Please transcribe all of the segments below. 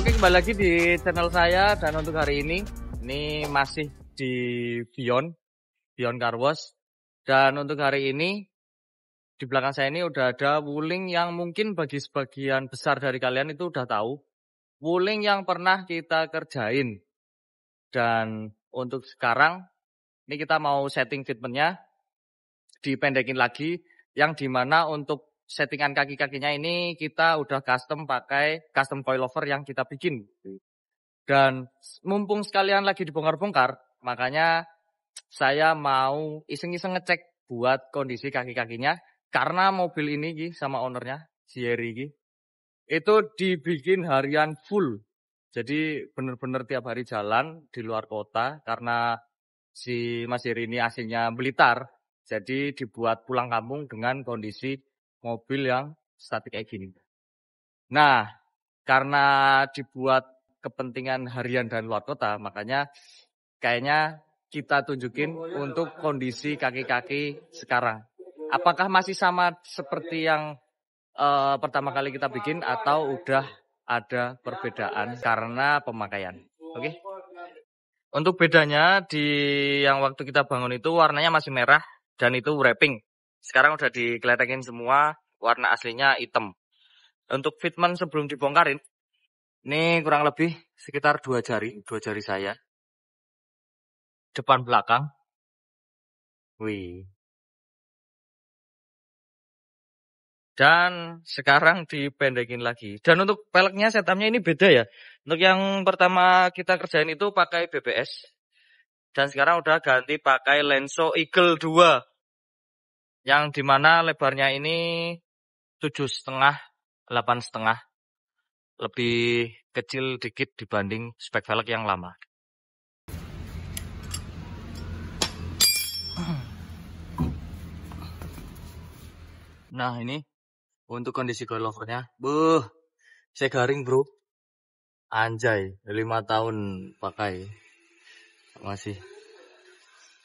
Oke, kembali lagi di channel saya, dan untuk hari ini masih di Beyond Car Wash. Dan untuk hari ini di belakang saya ini udah ada Wuling yang mungkin bagi sebagian besar dari kalian itu udah tahu. Wuling yang pernah kita kerjain. Dan untuk sekarang ini kita mau setting fitmentnya, dipendekin lagi, yang dimana untuk settingan kaki-kakinya ini kita udah pakai custom coilover yang kita bikin. Dan mumpung sekalian lagi dibongkar-bongkar, makanya saya mau iseng-iseng ngecek buat kondisi kaki-kakinya. Karena mobil ini sama ownernya, si Yeri, itu dibikin harian full. Jadi bener-bener tiap hari jalan di luar kota, karena si Mas Yeri ini aslinya Blitar. Jadi dibuat pulang kampung dengan kondisi mobil yang statik kayak gini. Nah, karena dibuat kepentingan harian dan luar kota, makanya kayaknya kita tunjukin untuk kondisi kaki-kaki sekarang. Apakah masih sama seperti yang pertama kali kita bikin atau udah ada perbedaan karena pemakaian. Oke. Untuk bedanya di yang waktu kita bangun itu warnanya masih merah dan itu wrapping. Sekarang udah dikeletekin semua, warna aslinya hitam. Untuk fitment sebelum dibongkarin, ini kurang lebih sekitar 2 jari saya. Depan belakang. Wih. Dan sekarang dipendekin lagi. Dan untuk peleknya setupnya ini beda ya. Untuk yang pertama kita kerjain itu pakai BBS. Dan sekarang udah ganti pakai Lenso Eagle 2. Yang dimana lebarnya ini 7,5, 8,5. Lebih kecil dikit dibanding spek velg yang lama. Nah ini untuk kondisi coilovernya. Saya garing bro. Anjay, 5 tahun pakai. Masih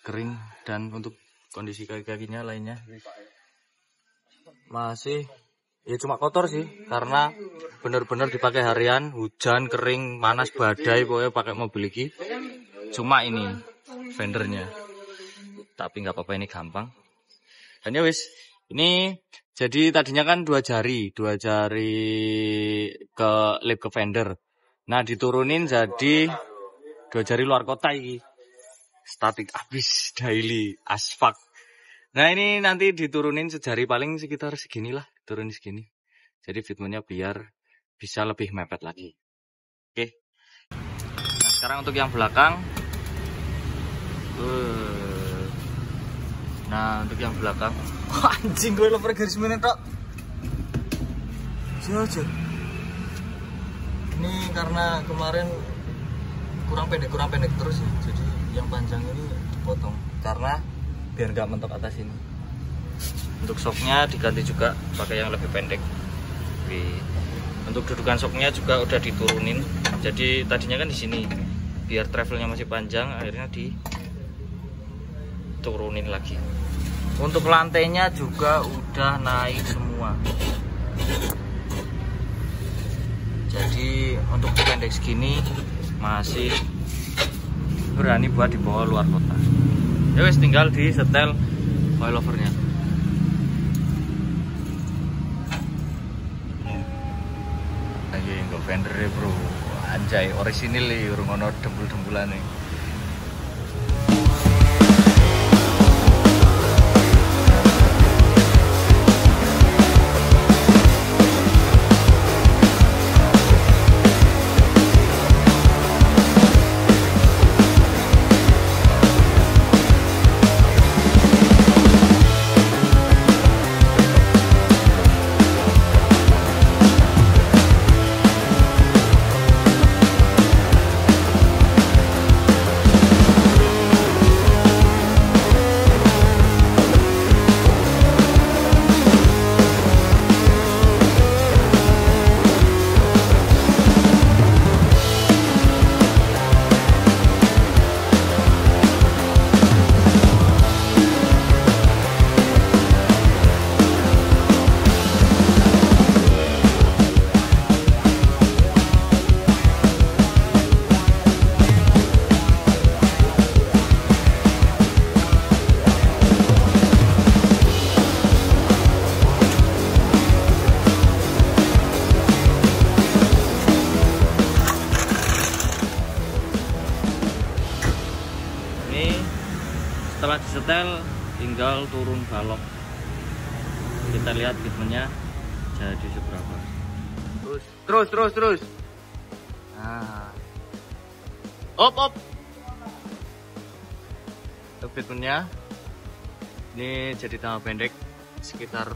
kering. Dan untuk kondisi kaki-kakinya lainnya masih ya cuma kotor sih, karena bener-bener dipakai harian, hujan, kering, panas, badai, pokoknya pakai mobil ini. Cuma ini fendernya, tapi nggak apa-apa, ini gampang. Dan ya wis, ini jadi tadinya kan 2 jari ke lip ke fender. Nah diturunin jadi 2 jari luar kota ini. Statik abis daily asfak. Nah ini nanti diturunin sejari paling sekitar segini lah, turunin segini. Jadi fitmentnya biar bisa lebih mepet lagi. Oke. Nah sekarang untuk yang belakang. Nah untuk yang belakang. Anjing gue leper garis minit tok. Jauh. Ini karena kemarin kurang pendek terus ya. Jadi yang panjang ini dipotong karena biar nggak mentok atas ini. Untuk shocknya diganti juga pakai yang lebih pendek. Untuk dudukan shocknya juga udah diturunin. Jadi tadinya kan di sini, biar travelnya masih panjang, akhirnya diturunin lagi. Untuk lantainya juga udah naik semua. Jadi untuk pendek segini masih berani buat dibawa luar kota. Ya wes tinggal di setel coilovernya. Lagi nggak fender bro, anjay orisinil nih, urung ono dembul-dembulan nih. setel, tinggal turun balok. Kita lihat fitmennya jadi seberapa. Terus. Nah. Op. Fitmennya ini jadi tambah pendek sekitar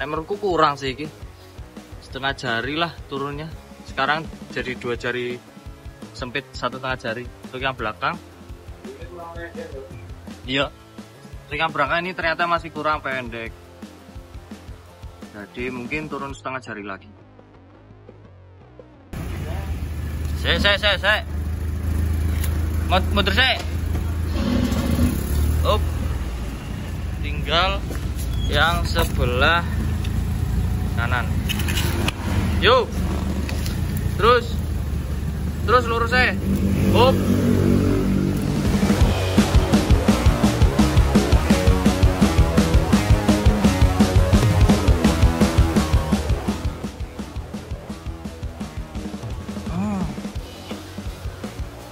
menurutku kurang sih ini. Setengah jari lah turunnya. Sekarang jadi 2 jari sempit, 1,5 jari. Untuk yang belakang, iya. Untuk yang belakang ini ternyata masih kurang pendek. Jadi mungkin turun setengah jari lagi. Saya. Muter saya. Up. Tinggal yang sebelah kanan. Yuk. Terus lurus saya. Up.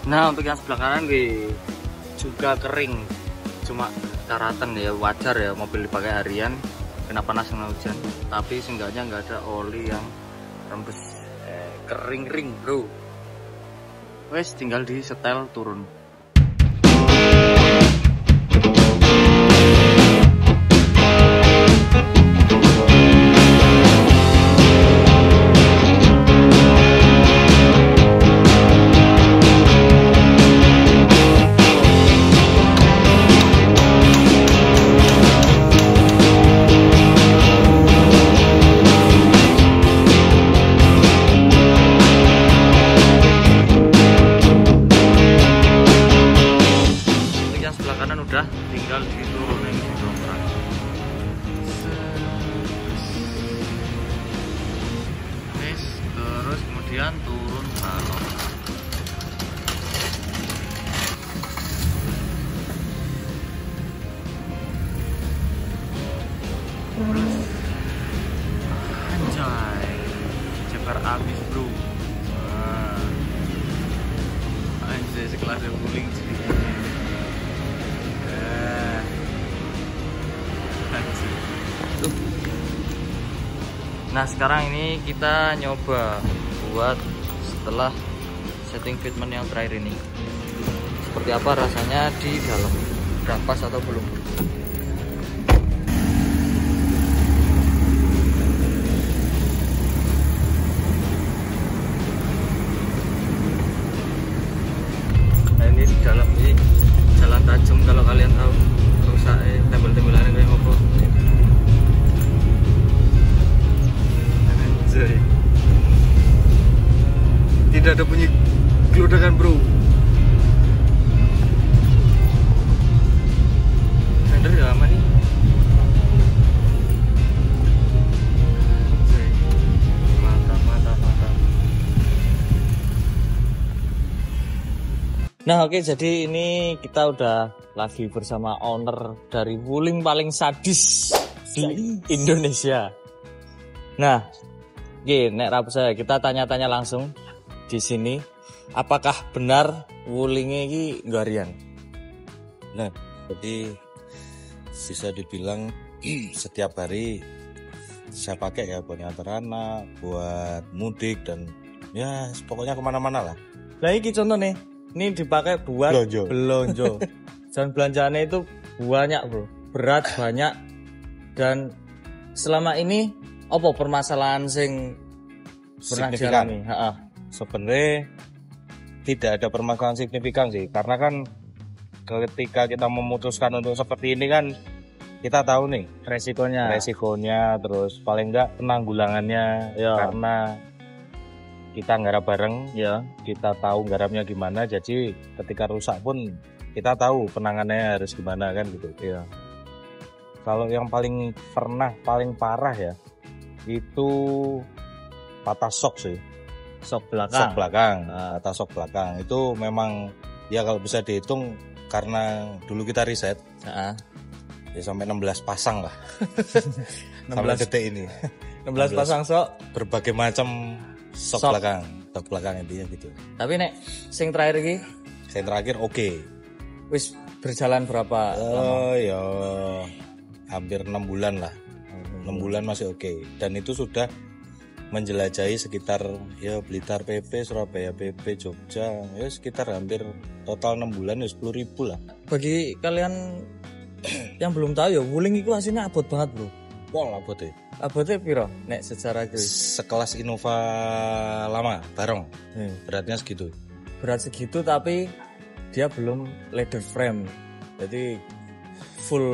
Nah, untuk yang sebelah kanan juga kering, cuma daratan ya, wajar ya, mobil dipakai harian kena panas kena hujan, tapi seenggaknya nggak ada oli yang rembes, kering bro. Wes tinggal di setel turun. Udah tinggal diturunin di dongkrak. Terus kemudian turun balok. Anjay, ceper abis bro. Anjay, sekelas guling sih. Nah, sekarang ini kita nyoba buat setelah setting fitment yang terakhir ini. Seperti apa rasanya di dalam, udah pas atau belum. Nah, ini di dalam ini jalan tajam, kalau kalian tahu rusak tembel-tembelannya kayak apa. Tidak ada bunyi geludakan bro. Fender udah aman nih. Mantap. Nah oke, jadi ini kita udah lagi bersama owner dari wuling paling sadis di Indonesia. Nah, nek rabu saya kita tanya-tanya langsung di sini, apakah benar wulingnya ini garian? Nah, jadi bisa dibilang setiap hari saya pakai ya buat ngantar anak, buat mudik dan ya pokoknya kemana-mana lah. Nah ini contoh nih, ini dipakai buat belonjo. Dan belanjaannya itu banyak bro, berat banyak. Dan selama ini apa permasalahan sing pernah dialami? Sebenarnya tidak ada permasalahan signifikan sih, karena kan ketika kita memutuskan untuk seperti ini kan kita tahu nih resikonya, terus paling enggak penanggulangannya ya. Karena kita nggarap bareng ya, kita tahu nggarapnya gimana, jadi ketika rusak pun kita tahu penanganannya harus gimana kan gitu ya. Kalau yang paling parah ya itu patah sok sih. Sok belakang. Patah sok belakang itu memang ya kalau bisa dihitung, karena dulu kita riset ya sampai 16 pasang lah. 16 sampai detik ini 16 pasang sok berbagai macam sok belakang intinya gitu. Tapi nek sing terakhir iki oke. Wis berjalan berapa lama? Ya hampir 6 bulan lah. 6 bulan masih oke. Dan itu sudah menjelajahi sekitar ya Blitar PP, Surabaya PP, Jogja, ya sekitar hampir total 6 bulan ya 10.000 lah. Bagi kalian yang belum tahu ya, wuling itu aslinya abot banget bro. Pol abote. Abotnya piro? Nek secara gue. Sekelas Innova lama, bareng. Beratnya segitu. Berat segitu tapi dia belum leather frame. Jadi full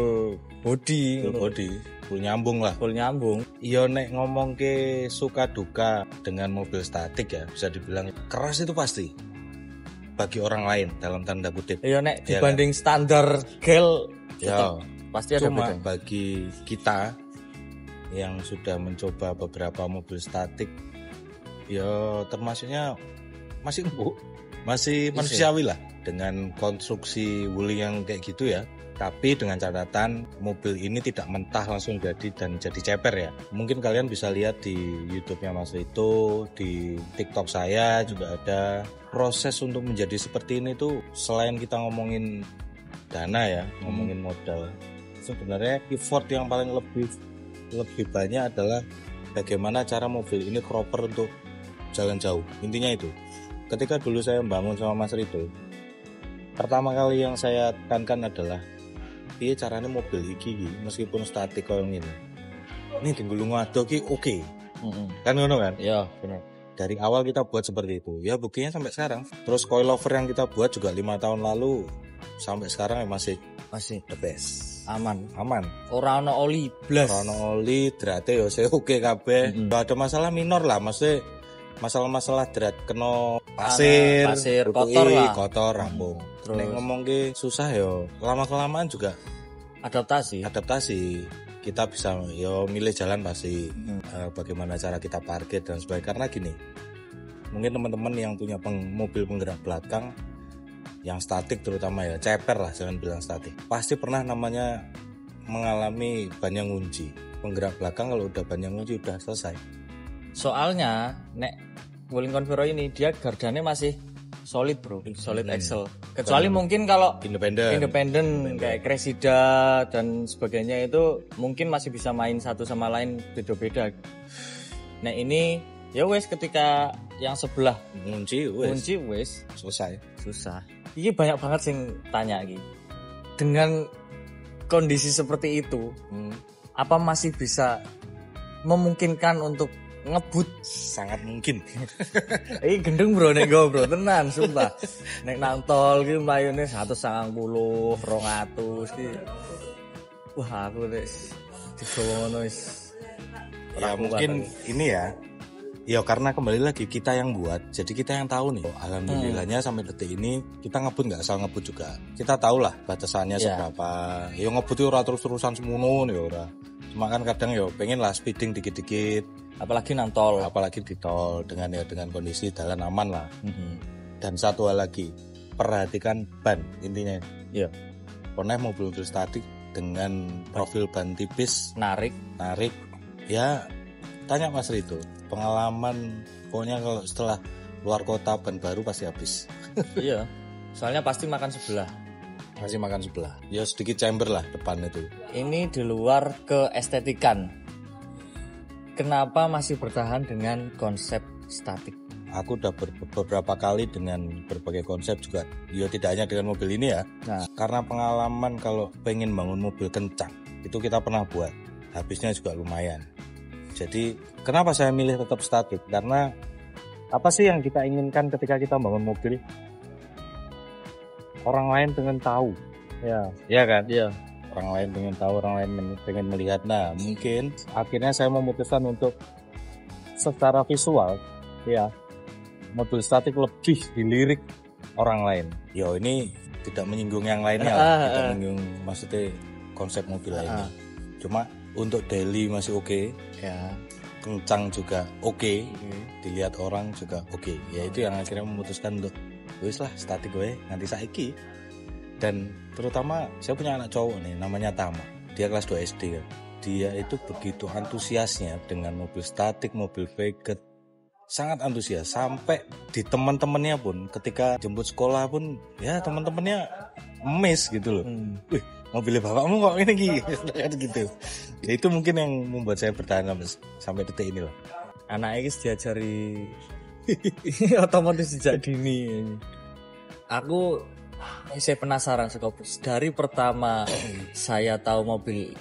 body. Full body. Full nyambung lah. Full nyambung. Iya nek ngomong ke suka duka dengan mobil statik ya bisa dibilang keras itu pasti bagi orang lain dalam tanda kutip. Iya nek dibanding standar gel ya pasti ada cuma beda. Bagi kita yang sudah mencoba beberapa mobil statik ya termasuknya masih empuk, masih manusiawi lah dengan konstruksi wuling yang kayak gitu ya. Tapi dengan catatan mobil ini tidak mentah langsung jadi dan jadi ceper ya. Mungkin kalian bisa lihat di YouTube-nya Mas Rito, di TikTok saya juga ada. Proses untuk menjadi seperti ini tuh selain kita ngomongin dana ya, ngomongin modal. Sebenarnya effort yang paling lebih banyak adalah bagaimana cara mobil ini proper untuk jalan jauh. Intinya itu. Ketika dulu saya membangun sama Mas Rito, pertama kali yang saya tekankan adalah piye caranya mobil iki meskipun statik koyo ngene. Ini dinggulung ado ki oke. Kan ngono kan? Iya, benar. Dari awal kita buat seperti itu. Ya buktinya sampai sekarang. Terus coilover yang kita buat juga 5 tahun lalu sampai sekarang masih the best. Aman. Ora ono oli blas. Ora ono oli, drate yo oke kabeh. Ada masalah minor lah, maksudnya masalah drat kena pasir kotor rampung. Terus nek ngomong ke susah yo lama-kelamaan juga adaptasi kita bisa yo milih jalan pasti bagaimana cara kita parkir dan sebagainya. Karena gini, mungkin teman-teman yang punya mobil penggerak belakang yang statik terutama ya ceper lah, jangan bilang statik, pasti pernah namanya mengalami ban yang ngunci. Penggerak belakang kalau udah ban yang ngunci udah selesai. Soalnya nek Wuling Convero ini dia gardane masih solid bro, solid axle. Kecuali mungkin kalau independen kayak Cressida dan sebagainya itu mungkin masih bisa main satu sama lain beda-beda. Nah ini ya wes ketika yang sebelah ngunci wes selesai. Susah. Ini banyak banget sing tanya iki. Dengan kondisi seperti itu, apa masih bisa memungkinkan untuk ngebut? Sangat mungkin. Ini gendeng bro nek go bro tenan sumpah. Nek nang tol ki mlayune 190, 200 ki. Wah aku wis digowo ngono wis. Ya mungkin ini ya. Ya karena kembali lagi kita yang buat, jadi kita yang tahu nih. Alhamdulillahnya sampai detik ini kita ngebut nggak asal ngebut juga. Kita tahu lah batasannya seberapa. Ya ngebut itu ora terus-terusan semono ya ora. Cuma kan kadang ya pengen lah speeding dikit-dikit. Apalagi di tol dengan kondisi jalan aman lah. Dan satu hal lagi, perhatikan ban intinya. Iya. Pernah mobil statik dengan profil ban tipis, narik. Ya tanya Mas Rito, pengalaman pokoknya kalau setelah luar kota ban baru pasti habis. Iya. Soalnya pasti makan sebelah. Ya sedikit chamber lah depan itu. Ini di luar keestetikan. Kenapa masih bertahan dengan konsep statik? Aku udah beberapa kali dengan berbagai konsep juga. Ya tidak hanya dengan mobil ini ya. Nah, karena pengalaman kalau pengen bangun mobil kencang, itu kita pernah buat. Habisnya juga lumayan. Jadi kenapa saya milih tetap statik? Karena apa sih yang kita inginkan ketika kita bangun mobil? Orang lain pengen tahu. Ya kan? Iya. Orang lain pengen tahu, orang lain pengen melihat. Nah, mungkin akhirnya saya memutuskan untuk secara visual, ya, mobil statik lebih dilirik orang lain. Yo, ini tidak menyinggung yang lainnya, tidak menyinggung maksudnya konsep mobil lainnya. Cuma untuk daily masih oke, ya. Kencang juga oke, dilihat orang juga oke. Ya itu yang akhirnya memutuskan untuk wis lah statik gue nanti saiki. Dan terutama saya punya anak cowok nih namanya Tama. Dia kelas 2 SD kan. Dia itu begitu antusiasnya dengan mobil statik, mobil veget, sangat antusias sampai di teman-temannya pun ketika jemput sekolah pun ya teman-temannya emes gitu loh. Wih, mobilnya bapakmu kok ini gitu. Ya itu mungkin yang membuat saya bertahan sampai detik ini lah. Anaknya diajari otomotif sejak dini. Aku saya penasaran sekopus dari pertama saya tahu mobil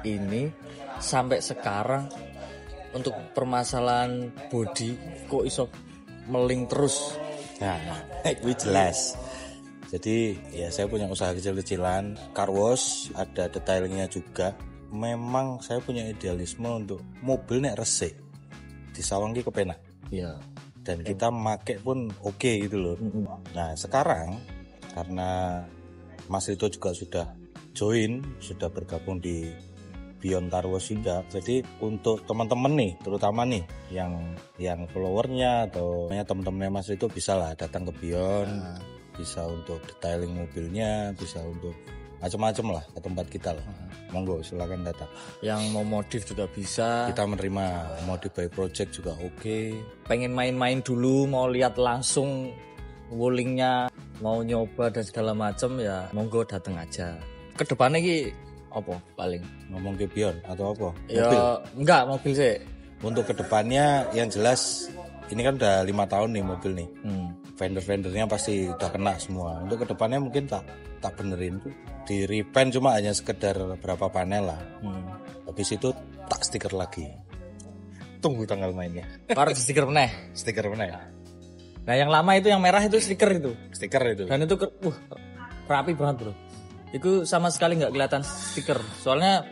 ini sampai sekarang. Untuk permasalahan body kok iso meling terus. Nah, itu jelas. Jadi ya saya punya usaha kecil-kecilan, car wash, ada detailingnya juga. Memang saya punya idealisme untuk mobil nek resik disawang ki kepenak. Iya. Dan kita make pun oke gitu loh. Nah, sekarang karena Mas Rito juga sudah join, sudah bergabung di Beyond Car Wash juga. Jadi untuk teman-teman nih, terutama nih yang followernya atau teman-temannya Mas Rito bisa lah datang ke Beyond, bisa untuk detailing mobilnya, bisa untuk macam-macam lah ke tempat kita lah. Monggo silakan datang. Yang mau modif juga bisa. Kita menerima modif by project juga oke. Pengen main-main dulu, mau lihat langsung woolingnya, mau nyoba dan segala macam ya monggo datang aja. Kedepannya ki apa paling ngomong ke Beyond atau apa? Ya mobil? Enggak, mobil sih. Untuk kedepannya yang jelas ini kan udah 5 tahun nih mobil nih. Vendor-vendornya pasti udah kena semua. Untuk kedepannya mungkin tak benerin tuh di repaint cuma hanya sekedar berapa panel lah. Habis itu tak stiker lagi. Tunggu tanggal mainnya. Baru stiker meneh. Stiker meneh. Nah yang lama itu yang merah itu stiker itu. Stiker itu. Dan itu rapi banget bro. Itu sama sekali nggak kelihatan stiker. Soalnya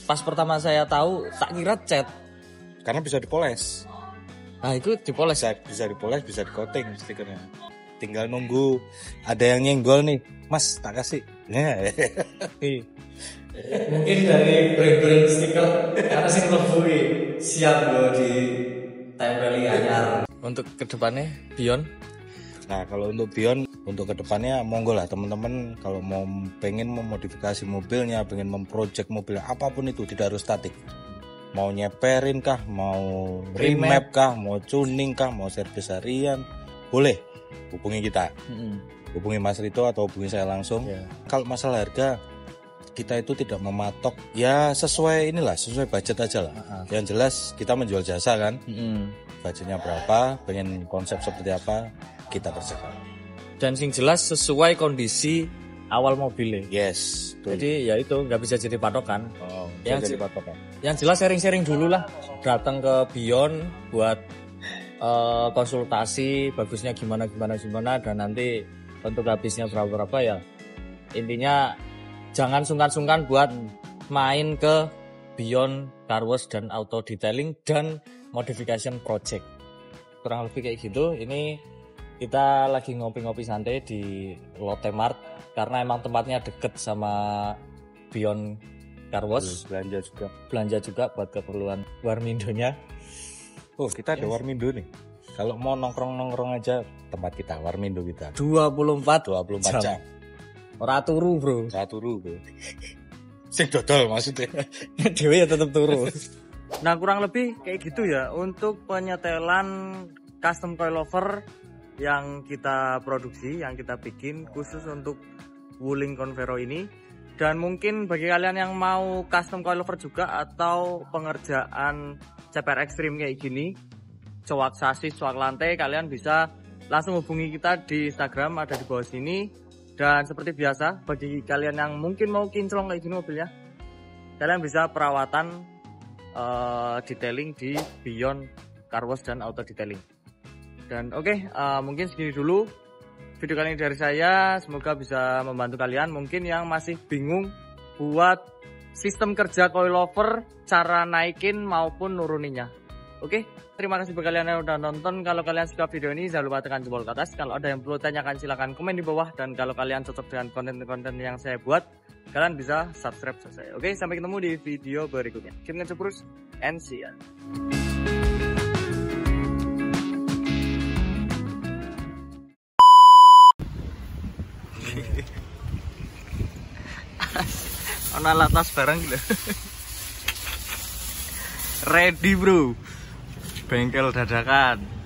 pas pertama saya tahu tak kira cat. Karena bisa dipoles. Nah itu dipoles. Bisa dipoles, bisa di-coating stikernya. Tinggal nunggu ada yang nyenggol nih. Mas tak kasih. Mungkin dari brand-brand stiker karena sih lebih siap loh di tempeling anyar. Untuk kedepannya Beyond. Nah kalau untuk Beyond untuk kedepannya monggo lah teman-teman kalau mau pengen memodifikasi mobilnya, pengen memproject mobilnya apapun itu tidak harus statik. Mau nyeperin kah, mau remap kah, mau tuning kah, mau servis harian, boleh hubungi kita. Hubungi Mas Rito atau hubungi saya langsung. Kalau masalah harga kita itu tidak mematok, ya sesuai budget aja lah. Yang jelas kita menjual jasa kan. Budgetnya berapa, pengen konsep seperti apa, kita kerjakan. Dan sing jelas sesuai kondisi awal mobilnya. Yes. Jadi ya itu nggak bisa jadi patokan. Jadi patokan. Yang jelas sharing-sharing dulu lah. Datang ke Beyond buat konsultasi bagusnya gimana dan nanti untuk habisnya berapa ya. Intinya jangan sungkan-sungkan buat main ke Beyond Car Wash dan Auto Detailing dan Modification Project. Kurang lebih kayak gitu. Ini kita lagi ngopi-ngopi santai di Lotte Mart karena emang tempatnya deket sama Beyond Car Wash. Belanja juga buat keperluan Warmindonya. Oh, kita ada Warmindo nih. Kalau mau nongkrong aja tempat kita, Warmindo kita. 24 jam. Ora turu, Bro. Sing dodol maksudnya. Dewe ya tetep turu. Nah, kurang lebih kayak gitu ya untuk penyetelan custom coilover yang kita produksi, yang kita bikin khusus untuk Wuling Convero ini. Dan mungkin bagi kalian yang mau custom coilover juga atau pengerjaan CPR ekstrim kayak gini, coak sasis, coak lantai, kalian bisa langsung hubungi kita di Instagram, ada di bawah sini. Dan seperti biasa, bagi kalian yang mungkin mau kinclong kayak gini mobilnya, kalian bisa perawatan detailing di Beyond Car Wash dan Auto Detailing. Dan oke, mungkin segini dulu video kali ini dari saya. Semoga bisa membantu kalian mungkin yang masih bingung buat sistem kerja coilover, cara naikin maupun nuruninya. Oke, terima kasih buat kalian yang udah nonton. Kalau kalian suka video ini jangan lupa tekan jempol ke atas. Kalau ada yang perlu tanyakan silahkan komen di bawah. Dan kalau kalian cocok dengan konten-konten yang saya buat, kalian bisa subscribe ke saya. Oke, sampai ketemu di video berikutnya. Keep ngecurus and see ya. Ana latas bareng lho. Ready, bro. bengkel dadakan.